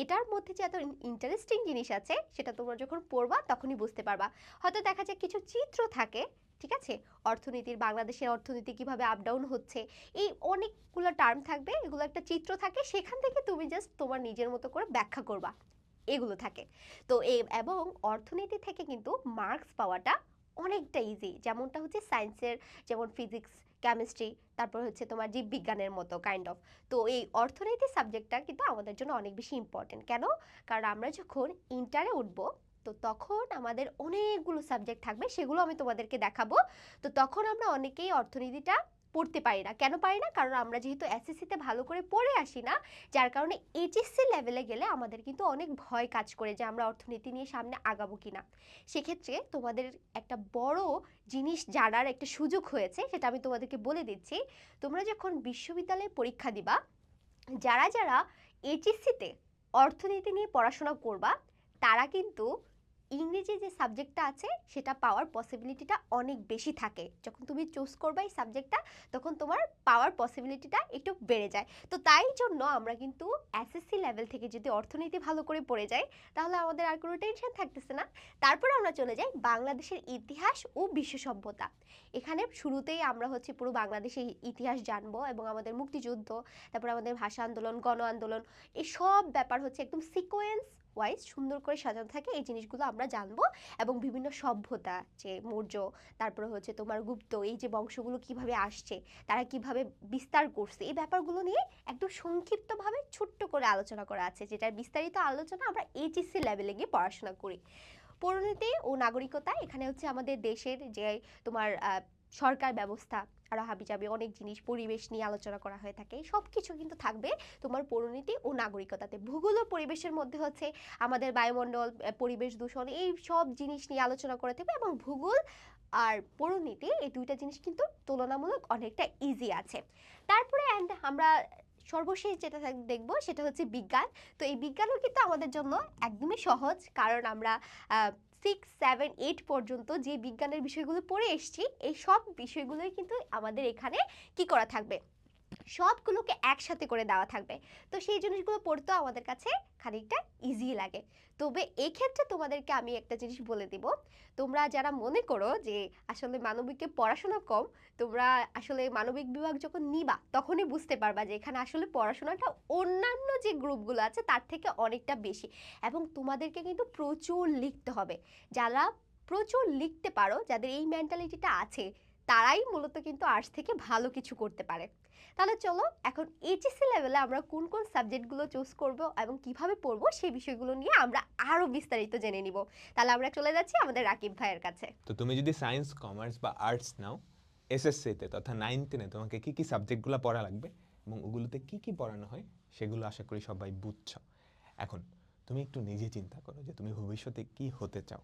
এটার মধ্যে যে এত ইন্টারেস্টিং জিনিস আছে সেটা তোমরা যখন পড়বা তখনই বুঝতে পারবা। হয়তো দেখা যায় কিছু চিত্র থাকে, ঠিক আছে, অর্থনীতির, বাংলাদেশের অর্থনীতি কিভাবে আপ ডাউন হচ্ছে, এই অনেকগুলো টার্ম থাকবে, এগুলো একটা চিত্র থাকে, সেখান থেকে তুমি জাস্ট তোমার নিজের মতো করে ব্যাখ্যা করবা, এগুলো থাকে। তো এবং অর্থনীতি থেকে কিন্তু মার্কস পাওয়াটা অনেকটা ইজি, যেমনটা হচ্ছে সায়েন্সের, যেমন ফিজিক্স, কেমিস্ট্রি, তারপর হচ্ছে তোমার জীববিজ্ঞানের মতো কাইন্ড অফ। তো এই অর্থনীতি সাবজেক্টটা কিন্তু আমাদের জন্য অনেক বেশি ইম্পর্টেন্ট। কেন? কারণ আমরা যখন ইন্টারে উঠবো তো তখন আমাদের অনেকগুলো সাবজেক্ট থাকবে, সেগুলো আমি তোমাদেরকে দেখাবো। তো তখন আমরা অনেকেই অর্থনীতিটা পড়তে পারি না। কেন পারি না? কারণ আমরা যেহেতু এসএসসিতে ভালো করে পড়ে আসি না, যার কারণে এইচএসসি লেভেলে গেলে আমাদের কিন্তু অনেক ভয় কাজ করে যে আমরা অর্থনীতি নিয়ে সামনে আগাবো কিনা। সেক্ষেত্রে তোমাদের একটা বড় জিনিস জানার একটা সুযোগ হয়েছে, সেটা আমি তোমাদেরকে বলে দিচ্ছি। তোমরা যখন বিশ্ববিদ্যালয়ে পরীক্ষা দিবা, যারা যারা এইচএসসিতে অর্থনীতি নিয়ে পড়াশোনা করবা, তারা কিন্তু ইংরেজি যে সাবজেক্টটা আছে সেটা পাওয়ার পসিবিলিটিটা অনেক বেশি থাকে। যখন তুমি চুজ করবা এই সাবজেক্টটা, তখন তোমার পাওয়ার পসিবিলিটিটা একটু বেড়ে যায়। তো তাই জন্য আমরা কিন্তু এসএসসি লেভেল থেকে যদি অর্থনীতি ভালো করে পড়ে যাই, তাহলে আমাদের আর কোনো টেনশন থাকতেছে না। তারপর আমরা চলে যাই বাংলাদেশের ইতিহাস ও বিশ্ব সভ্যতা। এখানে শুরুতেই আমরা হচ্ছে পুরো বাংলাদেশের ইতিহাস জানবো এবং আমাদের মুক্তিযুদ্ধ, তারপর আমাদের ভাষা আন্দোলন, গণ আন্দোলন, এই সব ব্যাপার হচ্ছে একদম সিকোয়েন্স ওয়াইজ সুন্দর করে সাজানো থাকে, এই জিনিসগুলো আমরা জানবো। এবং বিভিন্ন সভ্যতা, যে মৌর্য, তারপরে হচ্ছে তোমার গুপ্ত, এই যে বংশগুলো কিভাবে আসছে, তারা কিভাবে বিস্তার করছে, এই ব্যাপারগুলো নিয়ে একদম সংক্ষিপ্তভাবে ছোট্ট করে আলোচনা করা আছে, যেটার বিস্তারিত আলোচনা আমরা এইচএসসি লেভেলে গিয়ে পড়াশোনা করি। পরিণতি ও নাগরিকতা, এখানে হচ্ছে আমাদের দেশের যে তোমার সরকার ব্যবস্থা, আরও হাবিজাবি অনেক জিনিস, পরিবেশ নিয়ে আলোচনা করা হয়ে থাকে, সব কিছু কিন্তু থাকবে তোমার পরিণতি ও নাগরিকতাতে। ভূগোল ও পরিবেশের মধ্যে হচ্ছে আমাদের বায়ুমণ্ডল, পরিবেশ দূষণ, এই সব জিনিস নিয়ে আলোচনা করে থাকবে। এবং ভূগোল আর পরিণতি, এই দুইটা জিনিস কিন্তু তুলনামূলক অনেকটা ইজি আছে। তারপরে আমরা সর্বশেষ যেটা দেখবো সেটা হচ্ছে বিজ্ঞান। তো এই বিজ্ঞানও কিন্তু আমাদের জন্য একদমই সহজ, কারণ আমরা 6, 7, 8 পর্যন্ত যে বিজ্ঞানের বিষয়গুলো পড়ে এসেছি, এই সব বিষয়গুলোই কিন্তু আমাদের এখানে কি করা থাকবে, সবগুলোকে একসাথে করে দেওয়া থাকবে। তো সেই জিনিসগুলো পড়তেও আমাদের কাছে খানিকটা ইজি লাগে। তবে এক্ষেত্রে তোমাদেরকে আমি একটা জিনিস বলে দিব, তোমরা যারা মনে করো যে আসলে মানবিকে পড়াশোনা কম, তোমরা আসলে মানবিক বিভাগ যখন নিবা তখনই বুঝতে পারবা যে এখানে আসলে পড়াশোনাটা অন্যান্য যে গ্রুপগুলো আছে তার থেকে অনেকটা বেশি। এবং তোমাদেরকে কিন্তু প্রচুর লিখতে হবে। যারা প্রচুর লিখতে পারো, যাদের এই মেন্টালিটিটা আছে, তারাই মূলত কিন্তু আর্টস থেকে ভালো কিছু করতে পারে। তাহলে চলো এখন এইচএসসি লেভেলে আমরা কোন কোন সাবজেক্টগুলো চুজ করব এবং কিভাবে পড়বো সেই বিষয়গুলো নিয়ে আমরা আরো বিস্তারিত জেনে নিব। তাহলে আমরা চলে যাচ্ছি আমাদের রাকিব ভাইয়ের কাছে। তো তুমি যদি সায়েন্স, কমার্স বা আর্টস নাও, এসএসসিতে তথা 9-10-এ তোমাকে কি কি সাবজেক্টগুলো পড়া লাগবে এবং ওগুলোতে কি কি পড়ানো হয় সেগুলো আশা করি সবাই বুঝছো। এখন তুমি একটু নিজে চিন্তা করো যে তুমি ভবিষ্যতে কি হতে চাও,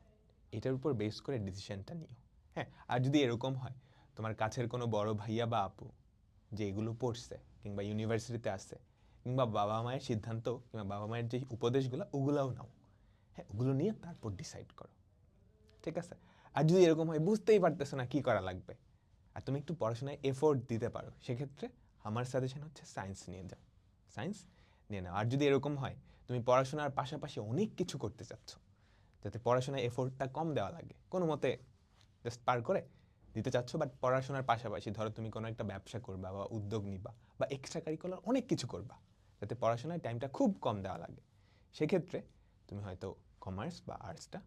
এটার উপর বেস করে ডিসিশনটা নিও। হ্যাঁ, আর যদি এরকম হয় তোমার কাছের কোনো বড় ভাইয়া বা আপু যে এগুলো পড়ছে কিংবা ইউনিভার্সিটিতে আসছে, কিংবা বাবা মায়ের সিদ্ধান্ত কিংবা বাবা মায়ের যে উপদেশগুলো ওগুলোও নাও। হ্যাঁ, ওগুলো নিয়ে তারপর ডিসাইড করো, ঠিক আছে? আর যদি এরকম হয় বুঝতেই পারতেছো না কি করা লাগবে, আর তুমি একটু পড়াশোনায় এফোর্ট দিতে পারো, সেক্ষেত্রে আমার সাজেশন হচ্ছে সায়েন্স নিয়ে যাও, সায়েন্স নিয়ে নাও। আর যদি এরকম হয় তুমি পড়াশোনার পাশাপাশি অনেক কিছু করতে চাচ্ছ, যাতে পড়াশোনায় এফোর্টটা কম দেওয়া লাগে, কোনো মতে জাস্ট পার করে দিতে চাচ্ছ, বাট পড়াশোনার পাশাপাশি ধরো তুমি কোনো একটা ব্যবসা করবা বা উদ্যোগ নিবা বা এক্সট্রা কারিকুলার অনেক কিছু করবা, যাতে পড়াশোনায় টাইমটা খুব কম দেওয়া লাগে, সেক্ষেত্রে তুমি হয়তো কমার্স বা আর্টসটা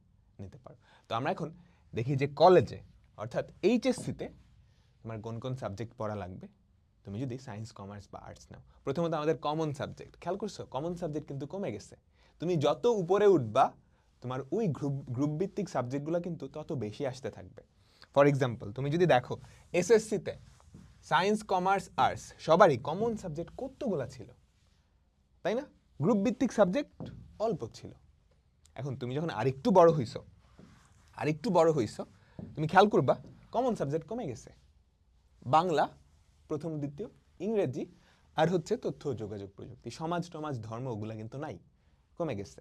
নিতে পারো। তো আমরা এখন দেখি যে কলেজে অর্থাৎ এইচএসসিতে তোমার কোন কোন সাবজেক্ট পড়া লাগবে তুমি যদি সায়েন্স কমার্স বা আর্টস নাও। প্রথমত আমাদের কমন সাবজেক্ট, খেয়াল করছো কমন সাবজেক্ট কিন্তু কমে গেছে। তুমি যত উপরে উঠবা তোমার ওই গ্রুপ ভিত্তিক সাবজেক্টগুলো কিন্তু তত বেশি আসতে থাকবে। ফর এক্সাম্পল তুমি যদি দেখো এসএসসিতে সায়েন্স কমার্স আর্টস সবারই কমন সাবজেক্ট কতগুলো ছিল, তাই না? গ্রুপ ভিত্তিক সাবজেক্ট অল্প ছিল। এখন তুমি যখন আরেকটু বড় হইছো তুমি খেয়াল করবা কমন সাবজেক্ট কমে গেছে। বাংলা প্রথম দ্বিতীয়, ইংরেজি আর হচ্ছে তথ্য ও যোগাযোগ প্রযুক্তি, সমাজ টমাজ ধর্ম ওগুলা কিন্তু নাই, কমে গেছে।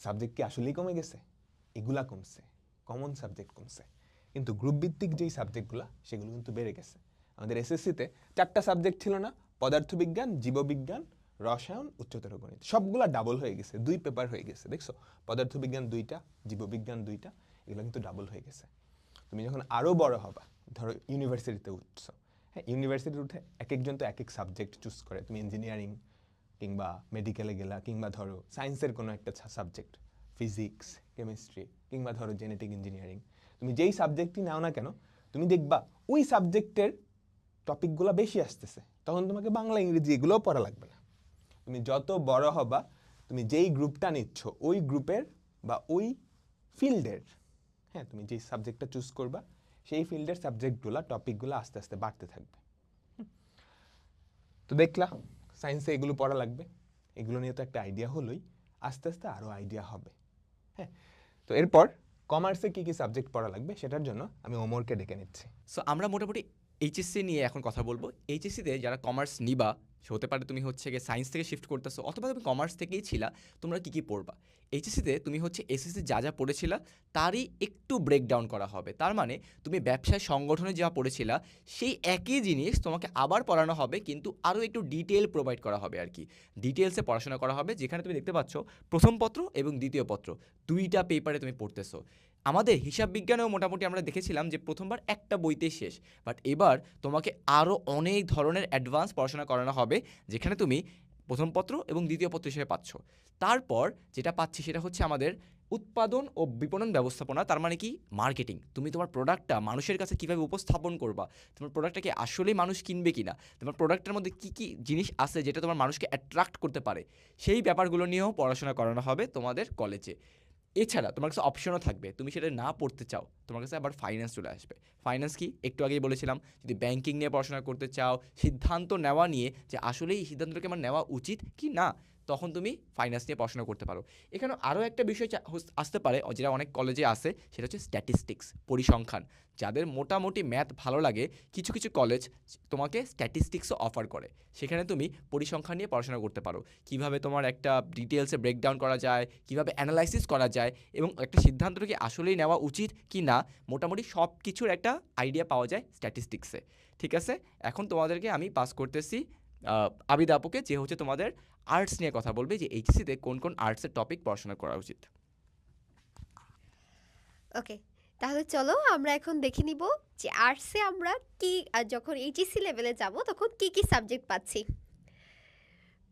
সাবজেক্ট কি আসলেই কমে গেছে? এগুলা কমছে, কমন সাবজেক্ট কমছে, কিন্তু গ্রুপ ভিত্তিক যেই সাবজেক্টগুলো সেগুলো কিন্তু বেড়ে গেছে। আমাদের এসএসসিতে 4টা সাবজেক্ট ছিল না, পদার্থবিজ্ঞান, জীববিজ্ঞান, রসায়ন, উচ্চতর গণিত, সবগুলা ডাবল হয়ে গেছে, 2 পেপার হয়ে গেছে। দেখছো পদার্থবিজ্ঞান 2টা, জীববিজ্ঞান 2টা, এগুলো কিন্তু ডাবল হয়ে গেছে। তুমি যখন আরো বড় হবা, ধরো ইউনিভার্সিটিতে উঠছো, হ্যাঁ ইউনিভার্সিটিতে উঠে এক একজন তো এক এক সাবজেক্ট চুজ করে। তুমি ইঞ্জিনিয়ারিং কিংবা মেডিকেলে গেলা, কিংবা ধরো সায়েন্সের কোনো একটা সাবজেক্ট, ফিজিক্স, কেমিস্ট্রি, কিংবা ধরো জেনেটিক ইঞ্জিনিয়ারিং, তুমি যেই সাবজেক্টই নাও না কেন তুমি দেখবা ওই সাবজেক্টের টপিকগুলো বেশি আসতেছে, তখন তোমাকে বাংলা ইংরেজি এগুলোও পড়া লাগবে না। তুমি যত বড় হবা তুমি যেই গ্রুপটা নিচ্ছ ওই গ্রুপের বা ওই ফিল্ডের, হ্যাঁ তুমি যেই সাবজেক্টটা চুজ করবা সেই ফিল্ডের সাবজেক্টগুলো টপিকগুলো আস্তে আস্তে বাড়তে থাকবে। তো দেখলা সায়েন্সে এগুলো পড়া লাগবে, এগুলো নিয়ে তো একটা আইডিয়া হলোই, আস্তে আস্তে আরও আইডিয়া হবে। হ্যাঁ, তো এরপর কমার্সে কী কী সাবজেক্ট পড়া লাগবে সেটার জন্য আমি ওমরকে ডেকে নিচ্ছি। সো আমরা মোটামুটি এইচএসসি নিয়ে এখন কথা বলবো। এইচএসসিতে যারা কমার্স নিবা, সে হতে পারে তুমি হচ্ছে গিয়ে সায়েন্স থেকে শিফট করতেছো অথবা তুমি কমার্স থেকেই ছিলা, তোমরা কী কী পড়বা। এইচএসসিতে তুমি হচ্ছে এসএসসি যা যা পড়েছিলা তারই একটু ব্রেকডাউন করা হবে। তার মানে তুমি ব্যবসায় সংগঠনে যা পড়েছিলা সেই একই জিনিস তোমাকে আবার পড়ানো হবে, কিন্তু আরও একটু ডিটেল প্রোভাইড করা হবে আর কি। ডিটেলসে পড়াশোনা করা হবে, যেখানে তুমি দেখতে পাচ্ছ প্রথম পত্র এবং দ্বিতীয় পত্র 2টা পেপারে তুমি পড়তেছো। আমাদের হিসাব বিজ্ঞানেও মোটামুটি আমরা দেখেছিলাম যে প্রথমবার একটা বইতে শেষ, বাট এবার তোমাকে আরও অনেক ধরনের অ্যাডভান্স পড়াশোনা করানো হবে, যেখানে তুমি প্রথম পত্র এবং দ্বিতীয় পত্র হিসেবে পাচ্ছ। তারপর যেটা পাচ্ছি সেটা হচ্ছে আমাদের উৎপাদন ও বিপণন ব্যবস্থাপনা। তার মানে কি? মার্কেটিং। তুমি তোমার প্রোডাক্টটা মানুষের কাছে কীভাবে উপস্থাপন করবা, তোমার প্রোডাক্টটাকে আসলেই মানুষ কিনবে কি না, তোমার প্রোডাক্টের মধ্যে কী কী জিনিস আছে যেটা তোমার মানুষকে অ্যাট্রাক্ট করতে পারে, সেই ব্যাপারগুলো নিয়েও পড়াশোনা করানো হবে তোমাদের কলেজে। এছাড়া তোমার কাছে অপশনও থাকবে, তুমি সেটা না পড়তে চাও তোমার কাছে আবার ফাইন্যান্স চলে আসবে। ফাইন্যান্স কি? একটু আগেই বলেছিলাম, যদি ব্যাংকিং নিয়ে পড়াশোনা করতে চাও, সিদ্ধান্ত নেওয়া নিয়ে যে আসলে এই সিদ্ধান্তটাকে আমার নেওয়া উচিত কি না, তখন তুমি ফাইন্যান্স নিয়ে পড়াশোনা করতে পারো। এখানে আরও একটা বিষয় আসতে পারে যেটা অনেক কলেজে আসে, সেটা হচ্ছে স্ট্যাটিস্টিক্স, পরিসংখ্যান। যাদের মোটামুটি ম্যাথ ভালো লাগে, কিছু কিছু কলেজ তোমাকে স্ট্যাটিস্টিক্সও অফার করে, সেখানে তুমি পরিসংখ্যান নিয়ে পড়াশোনা করতে পারো। কিভাবে তোমার একটা ডিটেলসে ব্রেকডাউন করা যায়, কিভাবে অ্যানালাইসিস করা যায়, এবং একটা সিদ্ধান্তটা কি আসলেই নেওয়া উচিত কি না, মোটামুটি সব কিছুর একটা আইডিয়া পাওয়া যায় স্ট্যাটিস্টিক্সে। ঠিক আছে, এখন তোমাদেরকে আমি পাস করতেছি আবিদ আপুকে, যে হচ্ছে তোমাদের আর্টস নিয়ে কথা বলবে, যে এইচএসসিতে কোন কোন আর্টসের টপিক পড়াশোনা করা উচিত। ওকে, তাহলে চলো আমরা এখন দেখে নিব যে আর্টসে আমরা কি যখন এইচএসসি লেভেলে যাব তখন কি কি সাবজেক্ট পাচ্ছি।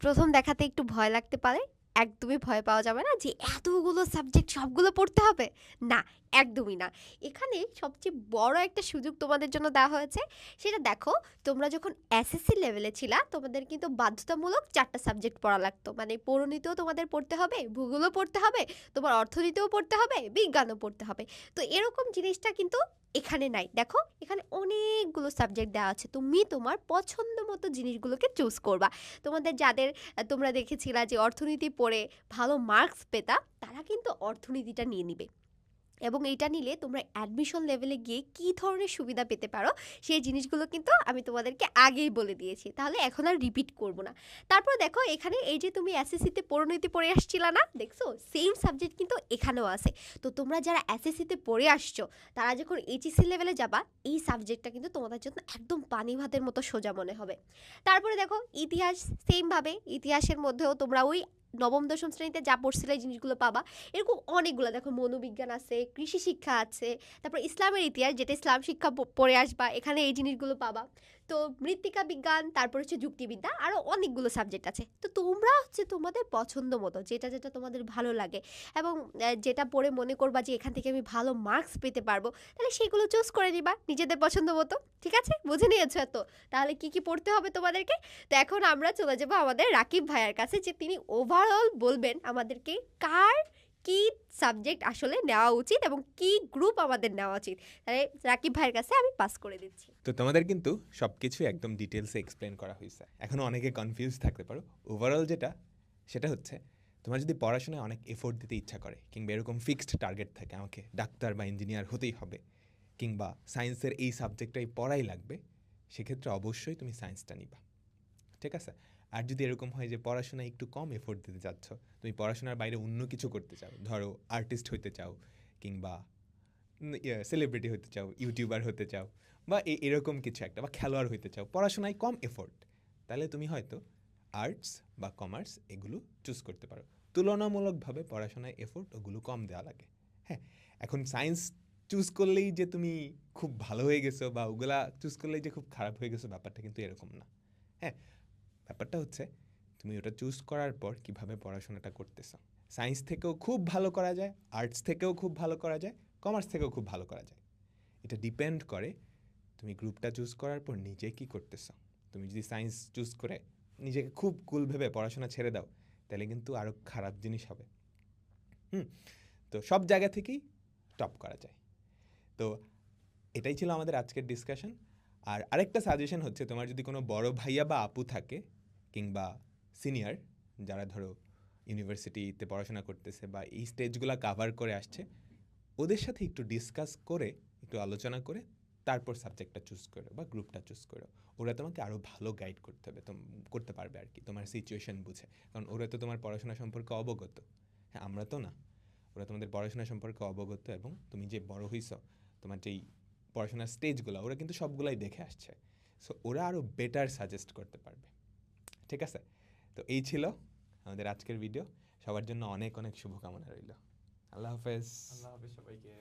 প্রথম দেখাতে একটু ভয় লাগতে পারে, একদমই ভয় পাওয়া যাবে না যে এতগুলো সাবজেক্ট সবগুলো পড়তে হবে, না একদমই না। এখানে সবচেয়ে বড় একটা সুযোগ তোমাদের জন্য দেওয়া হয়েছে, সেটা দেখো, তোমরা যখন এসএসসি লেভেলে ছিলা তোমাদের কিন্তু বাধ্যতামূলক 4টা সাবজেক্ট পড়া লাগতো, মানে পরিণীতিও তোমাদের পড়তে হবে, ভূগোলও পড়তে হবে, তোমার অর্থনীতিও পড়তে হবে, বিজ্ঞানও পড়তে হবে। তো এরকম জিনিসটা কিন্তু এখানে নাই। দেখো এখানে অনেকগুলো সাবজেক্ট দেওয়া আছে, তুমি তোমার পছন্দ মতো জিনিসগুলোকে চুজ করবা। তোমাদের যাদের তোমরা দেখেছিলা যে অর্থনীতি পড়ে ভালো মার্কস পেতা, তারা কিন্তু অর্থনীতিটা নিয়ে নিবে, এবং এইটা নিলে তোমরা অ্যাডমিশন লেভেলে গিয়ে কী ধরনের সুবিধা পেতে পারো সেই জিনিসগুলো কিন্তু আমি তোমাদেরকে আগেই বলে দিয়েছি, তাহলে এখন আর রিপিট করব না। তারপর দেখো এখানে এই যে তুমি এসএসসিতে পরিণতি পড়ে আসছিলা না, দেখছো সেম সাবজেক্ট কিন্তু এখানেও আছে। তো তোমরা যারা এসএসসিতে পড়ে আসছো তারা যখন এইচএসসি লেভেলে যাবা, এই সাবজেক্টটা কিন্তু তোমাদের জন্য একদম পানি ভাতের মতো সোজা মনে হবে। তারপরে দেখো ইতিহাস, সেমভাবে ইতিহাসের মধ্যেও তোমরা ওই নবম দশম শ্রেণীতে যা পড়ছিলে জিনিসগুলো পাবা। এরকম অনেকগুলো দেখো, মনোবিজ্ঞান আছে, কৃষি শিক্ষা আছে, তারপর ইসলামের ইতিহাস, যেটা ইসলাম শিক্ষা পড়ে আসবা, এখানে এই জিনিসগুলো পাবা। তো তো মৃত্তিকা বিজ্ঞান, তারপর হচ্ছে যুক্তিবিদ্যা, আরও অনেকগুলো সাবজেক্ট আছে। তো তোমরা হচ্ছে তোমাদের পছন্দ মতো যেটা যেটা তোমাদের ভালো লাগে এবং যেটা পড়ে মনে করবা যে এখান থেকে আমি ভালো মার্কস পেতে পারবো, তাহলে সেগুলো চুজ করে নিবা নিজেদের পছন্দ মতো। ঠিক আছে, বুঝে নিয়েছো তো? তাহলে কি কি পড়তে হবে তোমাদেরকে? তো এখন আমরা চলে যাবো আমাদের রাকিব ভাইয়ার কাছে, যে তিনি ওভারঅল বলবেন আমাদেরকে কার কি সাবজেক্ট আসলে নেওয়া উচিত এবং কি গ্রুপ আমাদের নেওয়া উচিত। তাহলে রাকিব ভাইয়ের কাছে আমি পাস করে দিচ্ছি। তো তোমাদের কিন্তু সব কিছু একদম ডিটেলসে এক্সপ্লেন করা হয়েছে। এখনও অনেকে কনফিউজ থাকতে পারো। ওভারঅল যেটা সেটা হচ্ছে, তোমার যদি পড়াশোনায় অনেক এফোর্ট দিতে ইচ্ছা করে, কিংবা এরকম ফিক্সড টার্গেট থাকে আমাকে ডাক্তার বা ইঞ্জিনিয়ার হতেই হবে, কিংবা সায়েন্সের এই সাবজেক্টটাই পড়াই লাগবে, সেক্ষেত্রে অবশ্যই তুমি সায়েন্সটা নিবা। ঠিক আছে? আর যদি এরকম হয় যে পড়াশোনায় একটু কম এফোর্ট দিতে চাচ্ছ, তুমি পড়াশোনার বাইরে অন্য কিছু করতে চাও, ধরো আর্টিস্ট হতে চাও, কিংবা সেলিব্রিটি হতে চাও, ইউটিউবার হতে চাও, বা এরকম কিছু একটা, বা খেলোয়াড় হতে চাও, পড়াশোনায় কম এফোর্ট, তাহলে তুমি হয়তো আর্টস বা কমার্স এগুলো চুজ করতে পারো। তুলনামূলকভাবে পড়াশোনায় এফোর্ট ওগুলো কম দেওয়া লাগে। হ্যাঁ, এখন সায়েন্স চুজ করলেই যে তুমি খুব ভালো হয়ে গেছো, বা ওগুলা চুজ করলেই যে খুব খারাপ হয়ে গেছো, ব্যাপারটা কিন্তু এরকম না। হ্যাঁ, ব্যাপারটা হচ্ছে তুমি ওটা চুজ করার পর কিভাবে পড়াশোনাটা করতেছো। সায়েন্স থেকেও খুব ভালো করা যায়, আর্টস থেকেও খুব ভালো করা যায়, কমার্স থেকেও খুব ভালো করা যায়। এটা ডিপেন্ড করে তুমি গ্রুপটা চুজ করার পর নিজে কি করতেছো। তুমি যদি সায়েন্স চুজ করে নিজেকে খুব কুল ভেবে পড়াশোনা ছেড়ে দাও, তাহলে কিন্তু আরও খারাপ জিনিস হবে। তো সব জায়গা থেকেই টপ করা যায়। তো এটাই ছিল আমাদের আজকের ডিসকাশন। আর আরেকটা সাজেশন হচ্ছে, তোমার যদি কোনো বড় ভাইয়া বা আপু থাকে, কিংবা সিনিয়র যারা ধরো ইউনিভার্সিটিতে পড়াশোনা করতেছে বা এই স্টেজগুলো কাভার করে আসছে, ওদের সাথে একটু ডিসকাস করে, একটু আলোচনা করে তারপর সাবজেক্টটা চুজ করো বা গ্রুপটা চুজ করো। ওরা তোমাকে আরও ভালো গাইড করতে পারবে আর কি, তোমার সিচুয়েশন বুঝে। কারণ ওরা তো তোমার পড়াশোনা সম্পর্কে অবগত। হ্যাঁ, আমরা তো না। ওরা তোমাদের পড়াশোনা সম্পর্কে অবগত, এবং তুমি যে বড় হইছ, তোমার যেই পড়াশোনার স্টেজগুলো ওরা কিন্তু সবগুলাই দেখে আসছে। সো ওরা আরও বেটার সাজেস্ট করতে পারবে। ঠিক আছে? তো এই ছিল আমাদের আজকের ভিডিও। সবার জন্য অনেক অনেক শুভকামনা রইল। আল্লাহ হাফেজ। আল্লাহ হাফেজ সবাইকে।